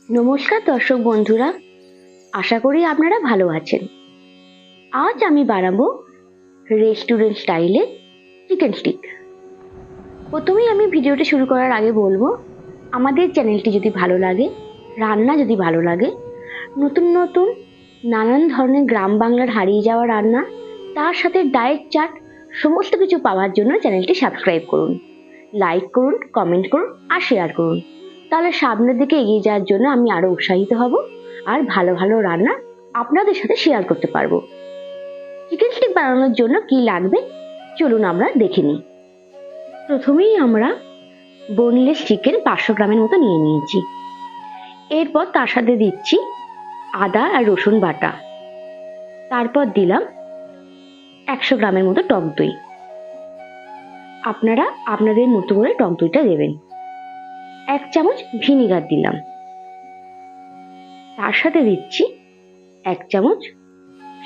নমস্কার দর্শক বন্ধুরা, আশা করি আপনারা ভালো আছেন। আজ আমি বানাবো রেস্টুরেন্ট স্টাইলে চিকেন স্টিক। প্রথমেই আমি ভিডিওটি শুরু করার আগে বলবো, আমাদের চ্যানেলটি যদি ভালো লাগে, রান্না যদি ভালো লাগে, নতুন নতুন নানান ধরনের গ্রাম বাংলার হারিয়ে যাওয়া রান্না, তার সাথে ডায়েট চার্ট সমস্ত কিছু পাওয়ার জন্য চ্যানেলটি সাবস্ক্রাইব করুন, লাইক করুন, কমেন্ট করুন আর শেয়ার করুন। তাহলে সামনের দিকে এগিয়ে যাওয়ার জন্য আমি আরো উৎসাহিত হব আর ভালো ভালো রান্না আপনাদের সাথে শেয়ার করতে পারবো। চিকেন স্টিক বানানোর জন্য কি লাগবে চলুন আমরা দেখে নিই। প্রথমেই আমরা বোনলেস চিকেন 500 গ্রামের মতো নিয়ে নিয়েছি। এরপর তার সাথে দিচ্ছি আদা আর রসুন বাটা, তারপর দিলাম 100 গ্রামের মতো টক দই। আপনারা আপনাদের মতো করে টক দইটা দেবেন। 1 চামচ ভিনেগার দিলাম, তার সাথে দিচ্ছি 1 চামচ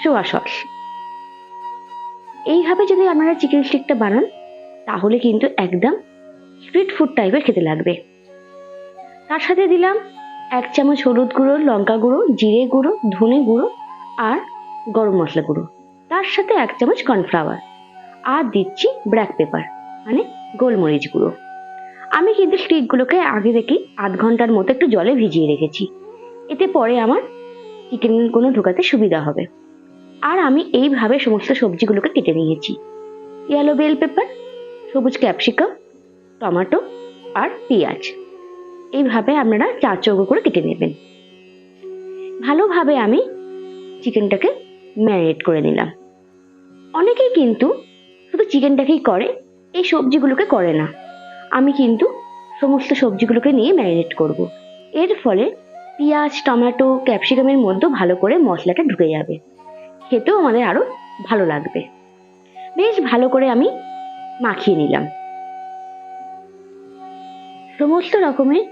সোয়া সস। এইভাবে যদি আপনারা চিকেন স্টিকটা বানান তাহলে কিন্তু একদম স্ট্রিট ফুড টাইপের খেতে লাগবে। তার সাথে দিলাম 1 চামচ হলুদ গুঁড়ো, লঙ্কা গুঁড়ো, জিরে গুঁড়ো, ধনে গুঁড়ো আর গরম মশলা গুঁড়ো, তার সাথে 1 চামচ কর্নফ্লাওয়ার আর দিচ্ছি ব্ল্যাক পেপার মানে গোলমরিচ গুঁড়ো। আমি কিন্তু স্টিকগুলোকে আগে থেকে 1/2 ঘন্টার মতো একটু জলে ভিজিয়ে রেখেছি, এতে পরে আমার চিকেনগুলো ঢোকাতে সুবিধা হবে। আর আমি এইভাবে সমস্ত সবজিগুলোকে কেটে নিয়েছি। ইয়েলো বেল পেপার, সবুজ ক্যাপসিকাম, টমেটো আর পেঁয়াজ এইভাবে আপনারা 4 চৌকো করে কেটে নেবেন। ভালোভাবে আমি চিকেনটাকে ম্যারিনেট করে নিলাম। অনেকেই কিন্তু শুধু চিকেনটাকেই করে, এই সবজিগুলোকে করে না। আমি কিন্তু সমস্ত সবজিগুলোকে নিয়ে ম্যারিনেট করব। এর ফলে পেঁয়াজ, টমেটো, ক্যাপসিকামের মধ্যে ভালো করে মশলাটা ঢুকে যাবে, খেতেও আমাদের আরো ভালো লাগবে। বেশ ভালো করে আমি মাখিয়ে নিলাম। সমস্ত রকমের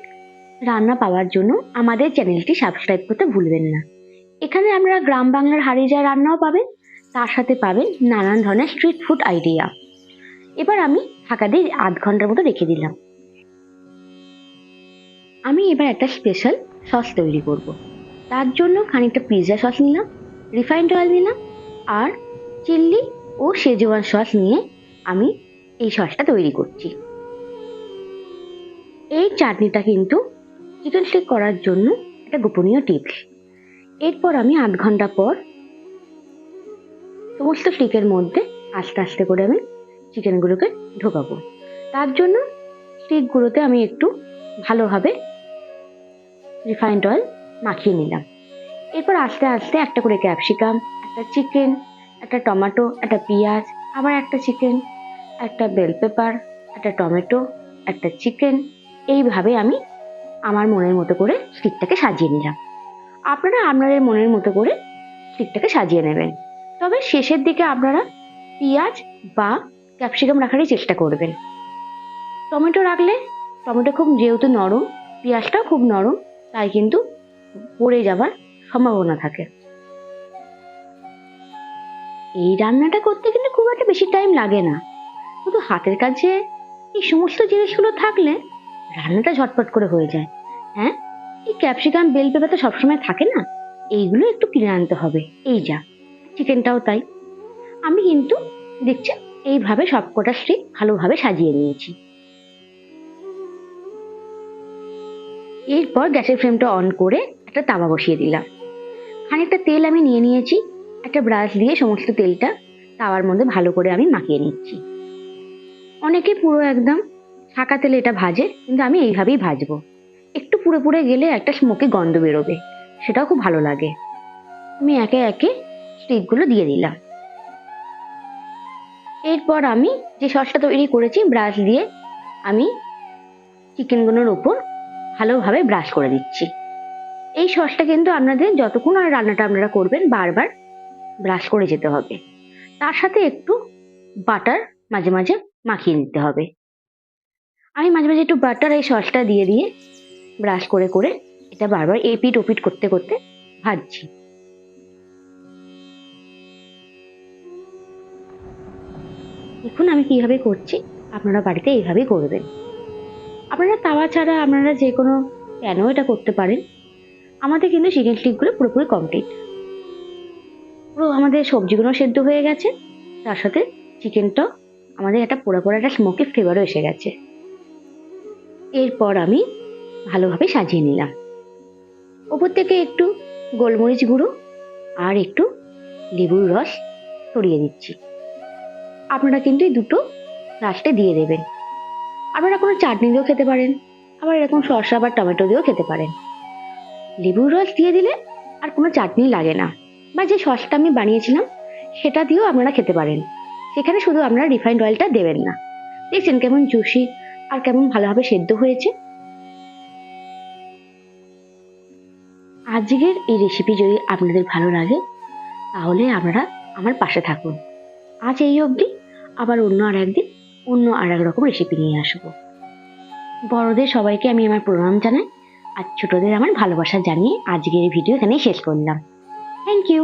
রান্না পাওয়ার জন্য আমাদের চ্যানেলটি সাবস্ক্রাইব করতে ভুলবেন না। এখানে আপনারা গ্রাম বাংলার হারিয়ে যাওয়া রান্নাও পাবেন, তার সাথে পাবেন নানান ধরনের স্ট্রিট ফুড আইডিয়া। এবার আমি ঢাকা দিয়ে 1/2 ঘন্টার মতো রেখে দিলাম। আমি এবার একটা স্পেশাল সস তৈরি করব। তার জন্য খানিকটা পিৎজা সস নিলাম, রিফাইন্ড অয়েল নিলাম আর চিল্লি ও শেজওয়ান সস নিয়ে আমি এই সসটা তৈরি করছি। এই চাটনিটা কিন্তু চিকেন স্টিক করার জন্য একটা গোপনীয় টিপস। এরপর আমি 8 ঘন্টা পর সমস্ত স্টিকের মধ্যে আস্তে আস্তে করে আমি চিকেনগুলোকে ঢোকাবো। তার জন্য স্টিকগুলোতে আমি একটু ভালোভাবে রিফাইন্ড অয়েল মাখিয়ে নিলাম। এরপর আস্তে আস্তে একটা করে ক্যাপসিকাম, একটা চিকেন, একটা টমেটো, একটা পেঁয়াজ, আবার একটা চিকেন, একটা বেল পেপার, একটা টমেটো, একটা চিকেন, এইভাবে আমি আমার মনের মতো করে স্টিকটাকে সাজিয়ে নিলাম। আপনারা আপনাদের মনের মতো করে স্টিকটাকে সাজিয়ে নেবেন। তবে শেষের দিকে আপনারা পেঁয়াজ বা ক্যাপসিকাম রাখারই চেষ্টা করবেন। টমেটো রাখলে টমেটো খুব যেহেতু নরম, পেঁয়াজটাও খুব নরম, তাই কিন্তু পড়ে যাবার সম্ভাবনা থাকে। এই রান্নাটা করতে কিন্তু খুব একটা বেশি টাইম লাগে না, শুধু হাতের কাছে এই সমস্ত জিনিসগুলো থাকলে রান্নাটা ঝটপট করে হয়ে যায়। হ্যাঁ, এই ক্যাপসিকাম, বেল পেপার তো সবসময় থাকে না, এইগুলো একটু কিনে আনতে হবে। এই যা চিকেনটাও তাই। আমি কিন্তু দেখছি এইভাবে সবকটা স্টিক ভালোভাবে সাজিয়ে নিয়েছি। এরপর গ্যাসের ফ্লেমটা অন করে একটা তাওয়া বসিয়ে দিলাম। খানিকটা তেল আমি নিয়ে নিয়েছি, একটা ব্রাশ দিয়ে সমস্ত তেলটা তাওয়ার মধ্যে ভালো করে আমি মাখিয়ে নিচ্ছি। অনেকে পুরো একদম ছাকা তেলে এটা ভাজে, কিন্তু আমি এইভাবেই ভাজবো। একটু পুড়ে পুড়ে গেলে একটা স্মোকি গন্ধ বেরোবে, সেটাও খুব ভালো লাগে। আমি একে একে স্টিকগুলো দিয়ে দিলাম। এরপর আমি যে সসটা তৈরি করেছি ব্রাশ দিয়ে আমি চিকেনগুলোর উপর ভালোভাবে ব্রাশ করে দিচ্ছি। এই সসটা কিন্তু আপনাদের যতক্ষণ আর রান্নাটা আপনারা করবেন বারবার ব্রাশ করে যেতে হবে। তার সাথে একটু বাটার মাঝে মাঝে মাখিয়ে নিতে হবে। আমি মাঝে মাঝে একটু বাটার এই সসটা দিয়ে দিয়ে ব্রাশ করে করে এটা বারবার এপিট ওপিট করতে করতে ভাজছি। দেখুন আমি কিভাবে করছি, আপনারা বাড়িতে এইভাবেই করবেন। আপনারা তাওয়া ছাড়া আপনারা যে কোনো প্যানেও এটা করতে পারেন, আমাদের কিন্তু চিকেন স্টিকগুলো পুরোপুরি কমপ্লিট। পুরো আমাদের সবজিগুলো সেদ্ধ হয়ে গেছে, তার সাথে চিকেনটাও আমাদের একটা পোড়া পোড়া একটা স্মোকি ফ্লেভারও এসে গেছে। এরপর আমি ভালোভাবে সাজিয়ে নিলাম। ওপর থেকে একটু গোলমরিচ গুঁড়ো আর একটু লেবুর রস ছড়িয়ে দিচ্ছি। আপনারা কিন্তু এই দুটো লাস্টে দিয়ে দেবেন। আপনারা কোনো চাটনি দিয়েও খেতে পারেন, আবার এরকম শসা বা টমেটো দিয়েও খেতে পারেন। লেবুর রস দিয়ে দিলে আর কোনো চাটনি লাগে না, বা যে সসটা আমি বানিয়েছিলাম সেটা দিয়েও আপনারা খেতে পারেন। সেখানে শুধু আপনারা রিফাইন্ড অয়েলটা দেবেন না। দেখছেন কেমন জুসি আর কেমন ভালোভাবে সেদ্ধ হয়েছে। আজকের এই রেসিপি যদি আপনাদের ভালো লাগে তাহলে আপনারা আমার পাশে থাকুন। আজ এই অবধি, আবার অন্য আর একদিন অন্য আর এক রকম রেসিপি নিয়ে আসবো। বড়দের সবাইকে আমি আমার প্রণাম জানাই, আর ছোটদের আমার ভালোবাসা জানিয়ে আজকের এই ভিডিও এখানেই শেষ করলাম। Thank you.